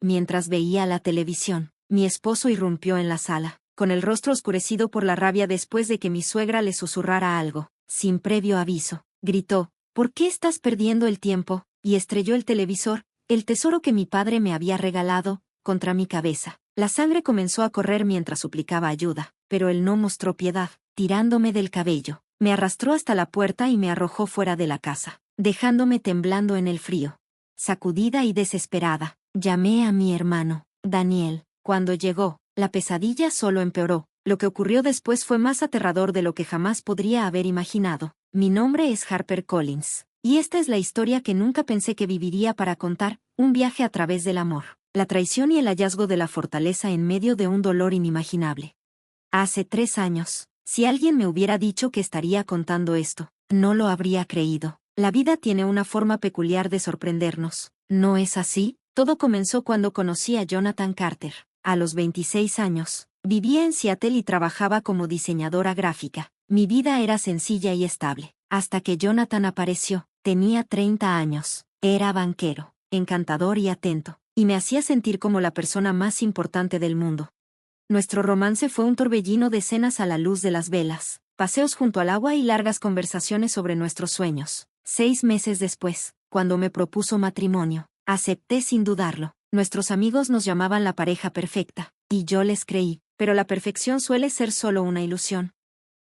mientras veía la televisión. Mi esposo irrumpió en la sala, con el rostro oscurecido por la rabia después de que mi suegra le susurrara algo. Sin previo aviso, gritó, «¿Por qué estás perdiendo el tiempo?», y estrelló el televisor, el tesoro que mi padre me había regalado, contra mi cabeza. La sangre comenzó a correr mientras suplicaba ayuda, pero él no mostró piedad, tirándome del cabello. Me arrastró hasta la puerta y me arrojó fuera de la casa, dejándome temblando en el frío. Sacudida y desesperada, llamé a mi hermano, Daniel. Cuando llegó, la pesadilla solo empeoró. Lo que ocurrió después fue más aterrador de lo que jamás podría haber imaginado. Mi nombre es Harper Collins, y esta es la historia que nunca pensé que viviría para contar, un viaje a través del amor, la traición y el hallazgo de la fortaleza en medio de un dolor inimaginable. Hace 3 años, si alguien me hubiera dicho que estaría contando esto, no lo habría creído. La vida tiene una forma peculiar de sorprendernos, ¿no es así? Todo comenzó cuando conocí a Jonathan Carter. A los 26 años, vivía en Seattle y trabajaba como diseñadora gráfica. Mi vida era sencilla y estable, hasta que Jonathan apareció. Tenía 30 años, era banquero, encantador y atento, y me hacía sentir como la persona más importante del mundo. Nuestro romance fue un torbellino de cenas a la luz de las velas, paseos junto al agua y largas conversaciones sobre nuestros sueños. 6 meses después, cuando me propuso matrimonio, acepté sin dudarlo. Nuestros amigos nos llamaban la pareja perfecta, y yo les creí, pero la perfección suele ser solo una ilusión.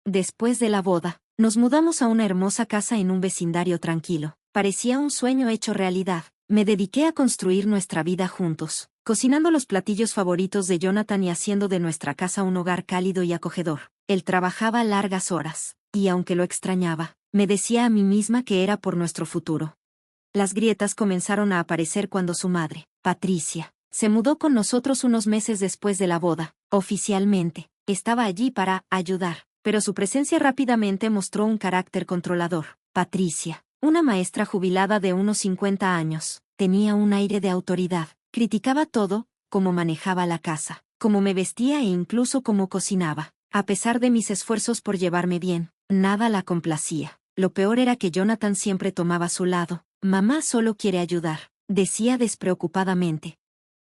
Después de la boda, nos mudamos a una hermosa casa en un vecindario tranquilo. Parecía un sueño hecho realidad. Me dediqué a construir nuestra vida juntos, cocinando los platillos favoritos de Jonathan y haciendo de nuestra casa un hogar cálido y acogedor. Él trabajaba largas horas, y aunque lo extrañaba, me decía a mí misma que era por nuestro futuro. Las grietas comenzaron a aparecer cuando su madre, Patricia, se mudó con nosotros unos meses después de la boda. Oficialmente, estaba allí para ayudar, pero su presencia rápidamente mostró un carácter controlador. Patricia, una maestra jubilada de unos 50 años, tenía un aire de autoridad. Criticaba todo, cómo manejaba la casa, cómo me vestía e incluso cómo cocinaba. A pesar de mis esfuerzos por llevarme bien, nada la complacía. Lo peor era que Jonathan siempre tomaba su lado. «Mamá solo quiere ayudar», decía despreocupadamente.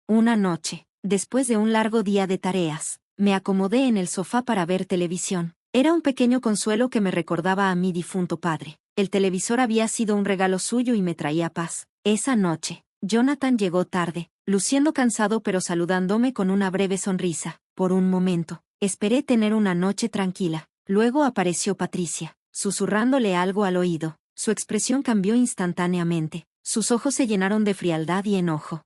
Una noche, después de un largo día de tareas, me acomodé en el sofá para ver televisión. Era un pequeño consuelo que me recordaba a mi difunto padre. El televisor había sido un regalo suyo y me traía paz. Esa noche, Jonathan llegó tarde, luciendo cansado pero saludándome con una breve sonrisa. Por un momento, esperé tener una noche tranquila. Luego apareció Patricia, susurrándole algo al oído. Su expresión cambió instantáneamente. Sus ojos se llenaron de frialdad y enojo.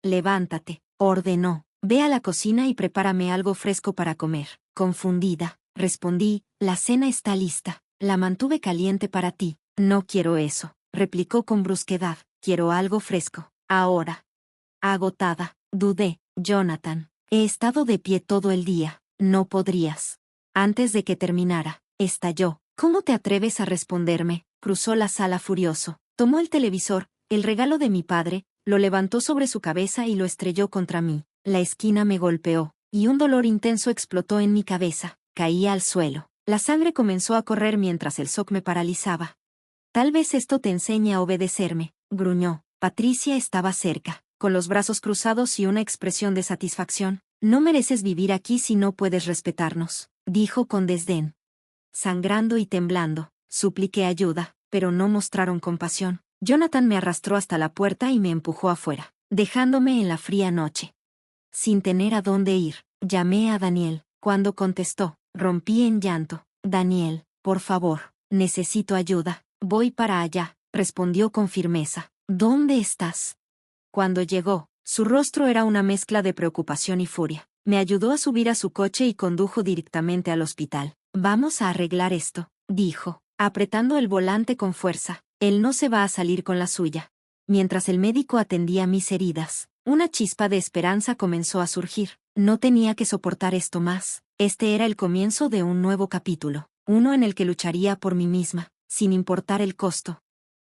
«Levántate», ordenó. «Ve a la cocina y prepárame algo fresco para comer». Confundida, respondí, «La cena está lista. La mantuve caliente para ti». «No quiero eso», replicó con brusquedad. «Quiero algo fresco, ahora». Agotada, dudé. «Jonathan, he estado de pie todo el día. No podrías». Antes de que terminara, estalló. «¿Cómo te atreves a responderme?». Cruzó la sala furioso. Tomó el televisor, el regalo de mi padre, lo levantó sobre su cabeza y lo estrelló contra mí. La esquina me golpeó, y un dolor intenso explotó en mi cabeza. Caí al suelo. La sangre comenzó a correr mientras el shock me paralizaba. «Tal vez esto te enseñe a obedecerme», gruñó. Patricia estaba cerca, con los brazos cruzados y una expresión de satisfacción. «No mereces vivir aquí si no puedes respetarnos», dijo con desdén. Sangrando y temblando, supliqué ayuda, pero no mostraron compasión. Jonathan me arrastró hasta la puerta y me empujó afuera, dejándome en la fría noche. Sin tener a dónde ir, llamé a Daniel. Cuando contestó, rompí en llanto. «Daniel, por favor, necesito ayuda». «Voy para allá», respondió con firmeza. «¿Dónde estás?». Cuando llegó, su rostro era una mezcla de preocupación y furia. Me ayudó a subir a su coche y condujo directamente al hospital. «Vamos a arreglar esto», dijo, apretando el volante con fuerza. «Él no se va a salir con la suya». Mientras el médico atendía mis heridas, una chispa de esperanza comenzó a surgir. No tenía que soportar esto más. Este era el comienzo de un nuevo capítulo, uno en el que lucharía por mí misma, sin importar el costo.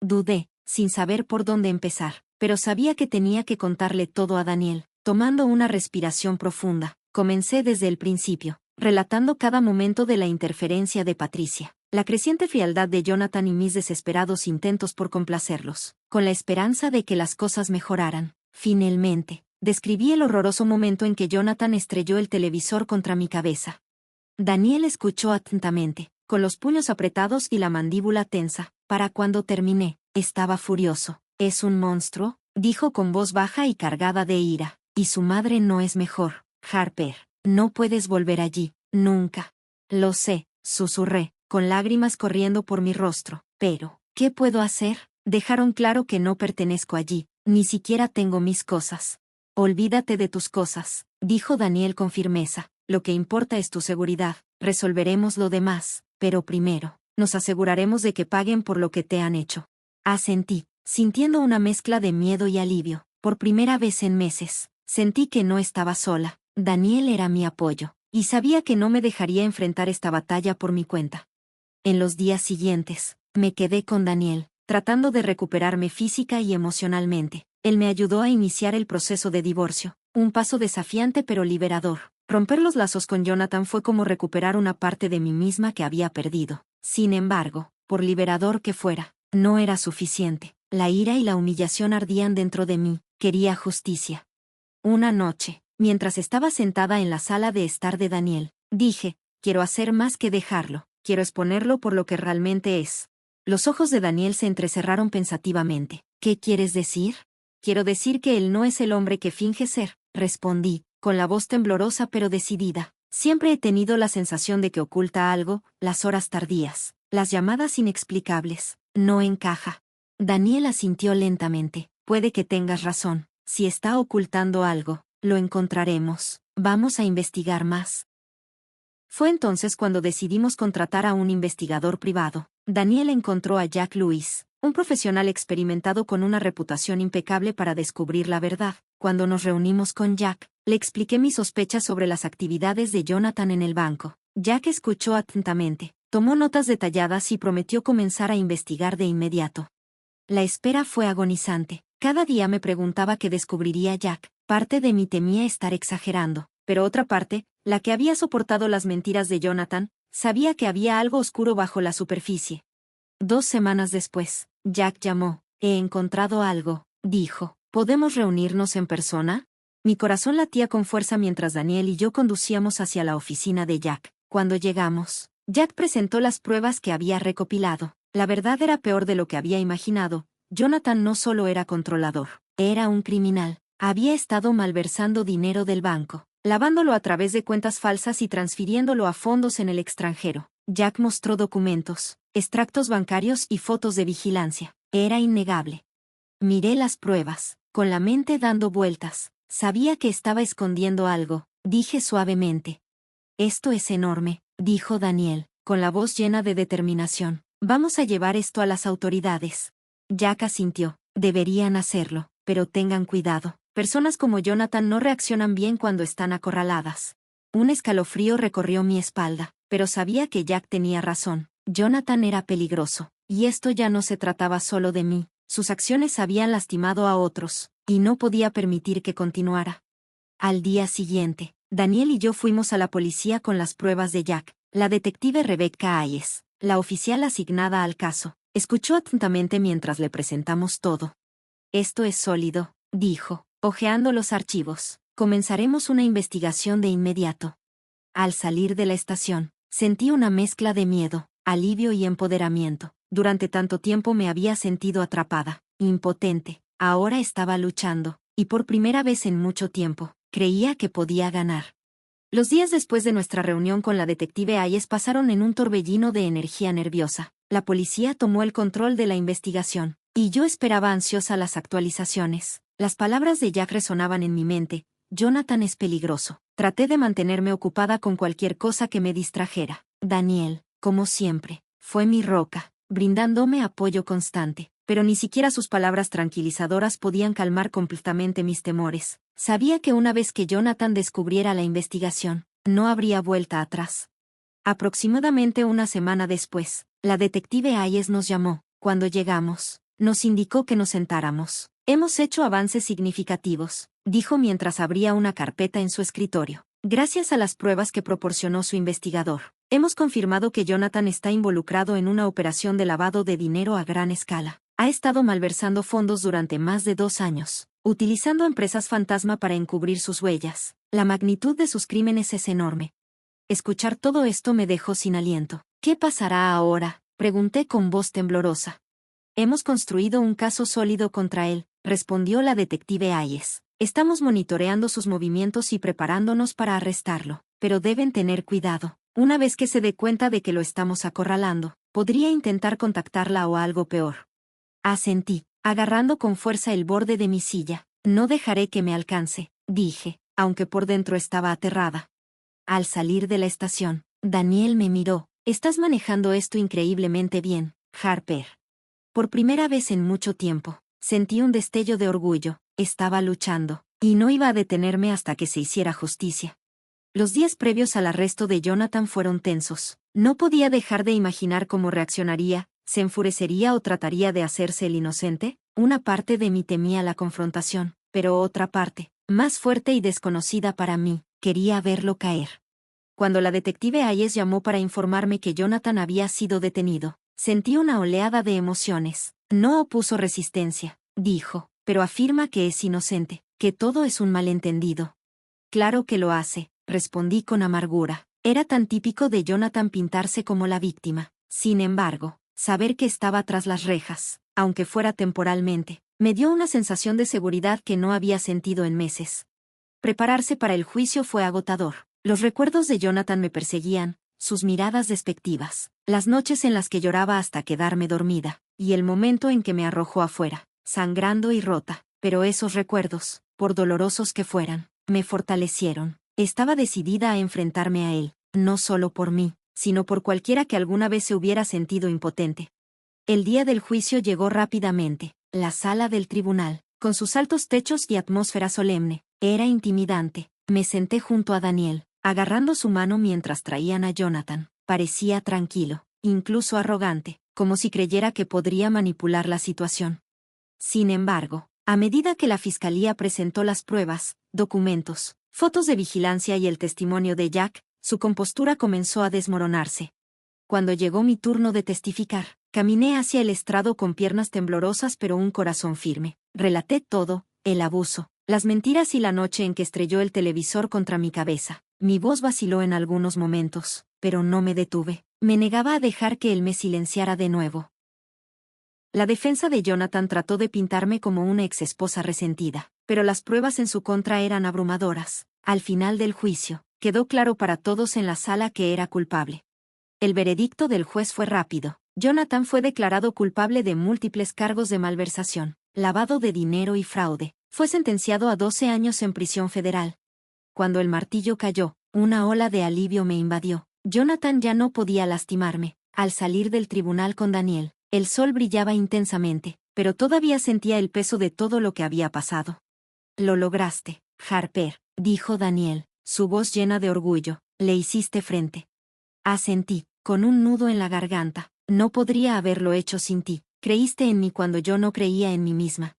Dudé, sin saber por dónde empezar, pero sabía que tenía que contarle todo a Daniel. Tomando una respiración profunda, comencé desde el principio, relatando cada momento de la interferencia de Patricia, la creciente frialdad de Jonathan y mis desesperados intentos por complacerlos, con la esperanza de que las cosas mejoraran. Finalmente, Describí el horroroso momento en que Jonathan estrelló el televisor contra mi cabeza. Daniel escuchó atentamente, con los puños apretados y la mandíbula tensa. Para cuando terminé, estaba furioso. «¿Es un monstruo?», dijo con voz baja y cargada de ira. «Y su madre no es mejor, Harper. No puedes volver allí, nunca». «Lo sé», susurré, con lágrimas corriendo por mi rostro. «Pero, ¿qué puedo hacer? Dejaron claro que no pertenezco allí, ni siquiera tengo mis cosas». «Olvídate de tus cosas», dijo Daniel con firmeza. «Lo que importa es tu seguridad. Resolveremos lo demás, pero primero, nos aseguraremos de que paguen por lo que te han hecho». Asentí, sintiendo una mezcla de miedo y alivio. Por primera vez en meses, sentí que no estaba sola. Daniel era mi apoyo, y sabía que no me dejaría enfrentar esta batalla por mi cuenta. En los días siguientes, me quedé con Daniel, tratando de recuperarme física y emocionalmente. Él me ayudó a iniciar el proceso de divorcio, un paso desafiante pero liberador. Romper los lazos con Jonathan fue como recuperar una parte de mí misma que había perdido. Sin embargo, por liberador que fuera, no era suficiente. La ira y la humillación ardían dentro de mí. Quería justicia. Una noche, mientras estaba sentada en la sala de estar de Daniel, dije, quiero hacer más que dejarlo, quiero exponerlo por lo que realmente es. Los ojos de Daniel se entrecerraron pensativamente. ¿Qué quieres decir? Quiero decir que él no es el hombre que finge ser, respondí, con la voz temblorosa pero decidida. Siempre he tenido la sensación de que oculta algo, las horas tardías, las llamadas inexplicables. No encaja. Daniel asintió lentamente. Puede que tengas razón. Si está ocultando algo, lo encontraremos. Vamos a investigar más. Fue entonces cuando decidimos contratar a un investigador privado. Daniel encontró a Jack Lewis, un profesional experimentado con una reputación impecable para descubrir la verdad. Cuando nos reunimos con Jack, le expliqué mis sospechas sobre las actividades de Jonathan en el banco. Jack escuchó atentamente, tomó notas detalladas y prometió comenzar a investigar de inmediato. La espera fue agonizante. Cada día me preguntaba qué descubriría Jack. Parte de mí temía estar exagerando, pero otra parte, la que había soportado las mentiras de Jonathan, sabía que había algo oscuro bajo la superficie. 2 semanas después, Jack llamó. «He encontrado algo», dijo. «¿Podemos reunirnos en persona?». Mi corazón latía con fuerza mientras Daniel y yo conducíamos hacia la oficina de Jack. Cuando llegamos, Jack presentó las pruebas que había recopilado. La verdad era peor de lo que había imaginado. Jonathan no solo era controlador, era un criminal. Había estado malversando dinero del banco, lavándolo a través de cuentas falsas y transfiriéndolo a fondos en el extranjero. Jack mostró documentos, extractos bancarios y fotos de vigilancia. Era innegable. Miré las pruebas, con la mente dando vueltas. Sabía que estaba escondiendo algo, dije suavemente. «Esto es enorme», dijo Daniel, con la voz llena de determinación. «Vamos a llevar esto a las autoridades». Jack asintió. «Deberían hacerlo, pero tengan cuidado. Personas como Jonathan no reaccionan bien cuando están acorraladas». Un escalofrío recorrió mi espalda, pero sabía que Jack tenía razón. Jonathan era peligroso, y esto ya no se trataba solo de mí. Sus acciones habían lastimado a otros, y no podía permitir que continuara. Al día siguiente, Daniel y yo fuimos a la policía con las pruebas de Jack. La detective Rebecca Hayes, la oficial asignada al caso, escuchó atentamente mientras le presentamos todo. «Esto es sólido», dijo, hojeando los archivos. «Comenzaremos una investigación de inmediato». Al salir de la estación, sentí una mezcla de miedo, alivio y empoderamiento. Durante tanto tiempo me había sentido atrapada, impotente. Ahora estaba luchando, y por primera vez en mucho tiempo, creía que podía ganar. Los días después de nuestra reunión con la detective Hayes pasaron en un torbellino de energía nerviosa. La policía tomó el control de la investigación, y yo esperaba ansiosa las actualizaciones. Las palabras de Jack resonaban en mi mente. «Jonathan es peligroso». Traté de mantenerme ocupada con cualquier cosa que me distrajera. Daniel, como siempre, fue mi roca, brindándome apoyo constante, pero ni siquiera sus palabras tranquilizadoras podían calmar completamente mis temores. Sabía que una vez que Jonathan descubriera la investigación, no habría vuelta atrás. Aproximadamente una semana después, la detective Hayes nos llamó. Cuando llegamos, nos indicó que nos sentáramos. «Hemos hecho avances significativos», dijo mientras abría una carpeta en su escritorio. «Gracias a las pruebas que proporcionó su investigador, hemos confirmado que Jonathan está involucrado en una operación de lavado de dinero a gran escala. Ha estado malversando fondos durante más de 2 años. utilizando empresas fantasma para encubrir sus huellas. La magnitud de sus crímenes es enorme. Escuchar todo esto me dejó sin aliento. ¿Qué pasará ahora?, pregunté con voz temblorosa. Hemos construido un caso sólido contra él, respondió la detective Hayes. Estamos monitoreando sus movimientos y preparándonos para arrestarlo. Pero deben tener cuidado. Una vez que se dé cuenta de que lo estamos acorralando, podría intentar contactarla o algo peor. Asentí, agarrando con fuerza el borde de mi silla. No dejaré que me alcance, dije, aunque por dentro estaba aterrada. Al salir de la estación, Daniel me miró. Estás manejando esto increíblemente bien, Harper. Por primera vez en mucho tiempo, sentí un destello de orgullo. Estaba luchando, y no iba a detenerme hasta que se hiciera justicia. Los días previos al arresto de Jonathan fueron tensos. No podía dejar de imaginar cómo reaccionaría, se enfurecería o trataría de hacerse el inocente. Una parte de mí temía la confrontación, pero otra parte, más fuerte y desconocida para mí, quería verlo caer. Cuando la detective Hayes llamó para informarme que Jonathan había sido detenido, sentí una oleada de emociones. No opuso resistencia, dijo, pero afirma que es inocente, que todo es un malentendido. Claro que lo hace, respondí con amargura. Era tan típico de Jonathan pintarse como la víctima. Sin embargo, saber que estaba tras las rejas, aunque fuera temporalmente, me dio una sensación de seguridad que no había sentido en meses. Prepararse para el juicio fue agotador. Los recuerdos de Jonathan me perseguían, sus miradas despectivas, las noches en las que lloraba hasta quedarme dormida, y el momento en que me arrojó afuera, sangrando y rota. Pero esos recuerdos, por dolorosos que fueran, me fortalecieron. Estaba decidida a enfrentarme a él, no solo por mí, sino por cualquiera que alguna vez se hubiera sentido impotente. El día del juicio llegó rápidamente. La sala del tribunal, con sus altos techos y atmósfera solemne, era intimidante. Me senté junto a Daniel, agarrando su mano mientras traían a Jonathan. Parecía tranquilo, incluso arrogante, como si creyera que podría manipular la situación. Sin embargo, a medida que la fiscalía presentó las pruebas, documentos, fotos de vigilancia y el testimonio de Jack, su compostura comenzó a desmoronarse. Cuando llegó mi turno de testificar, caminé hacia el estrado con piernas temblorosas pero un corazón firme. Relaté todo, el abuso, las mentiras y la noche en que estrelló el televisor contra mi cabeza. Mi voz vaciló en algunos momentos, pero no me detuve. Me negaba a dejar que él me silenciara de nuevo. La defensa de Jonathan trató de pintarme como una exesposa resentida, pero las pruebas en su contra eran abrumadoras. Al final del juicio, quedó claro para todos en la sala que era culpable. El veredicto del juez fue rápido. Jonathan fue declarado culpable de múltiples cargos de malversación, lavado de dinero y fraude. Fue sentenciado a 12 años en prisión federal. Cuando el martillo cayó, una ola de alivio me invadió. Jonathan ya no podía lastimarme. Al salir del tribunal con Daniel, el sol brillaba intensamente, pero todavía sentía el peso de todo lo que había pasado. Lo lograste, Harper, dijo Daniel, su voz llena de orgullo. Le hiciste frente. Asentí, con un nudo en la garganta. No podría haberlo hecho sin ti. Creíste en mí cuando yo no creía en mí misma.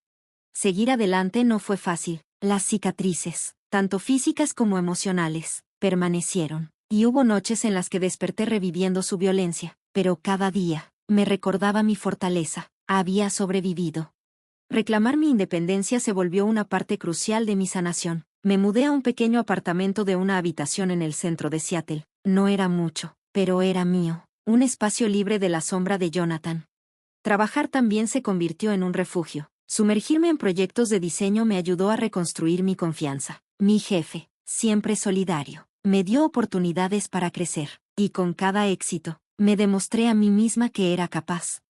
Seguir adelante no fue fácil. Las cicatrices, tanto físicas como emocionales, permanecieron, y hubo noches en las que desperté reviviendo su violencia, pero cada día, me recordaba mi fortaleza. Había sobrevivido. Reclamar mi independencia se volvió una parte crucial de mi sanación. Me mudé a un pequeño apartamento de una habitación en el centro de Seattle. No era mucho, pero era mío, un espacio libre de la sombra de Jonathan. Trabajar también se convirtió en un refugio. Sumergirme en proyectos de diseño me ayudó a reconstruir mi confianza. Mi jefe, siempre solidario, me dio oportunidades para crecer, y con cada éxito, me demostré a mí misma que era capaz.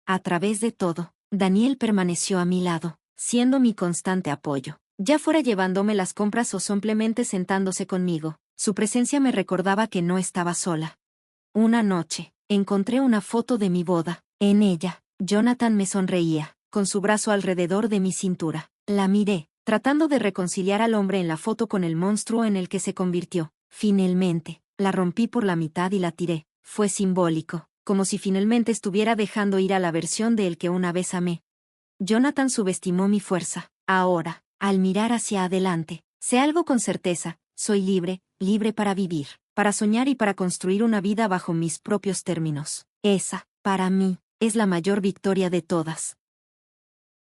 A través de todo, Daniel permaneció a mi lado, siendo mi constante apoyo. Ya fuera llevándome las compras o simplemente sentándose conmigo, su presencia me recordaba que no estaba sola. Una noche, encontré una foto de mi boda. En ella, Jonathan me sonreía, con su brazo alrededor de mi cintura. La miré, tratando de reconciliar al hombre en la foto con el monstruo en el que se convirtió. Finalmente, la rompí por la mitad y la tiré. Fue simbólico, como si finalmente estuviera dejando ir a la versión de él que una vez amé. Jonathan subestimó mi fuerza. Ahora, al mirar hacia adelante, sé algo con certeza: soy libre, libre para vivir, para soñar y para construir una vida bajo mis propios términos. Esa, para mí, es la mayor victoria de todas.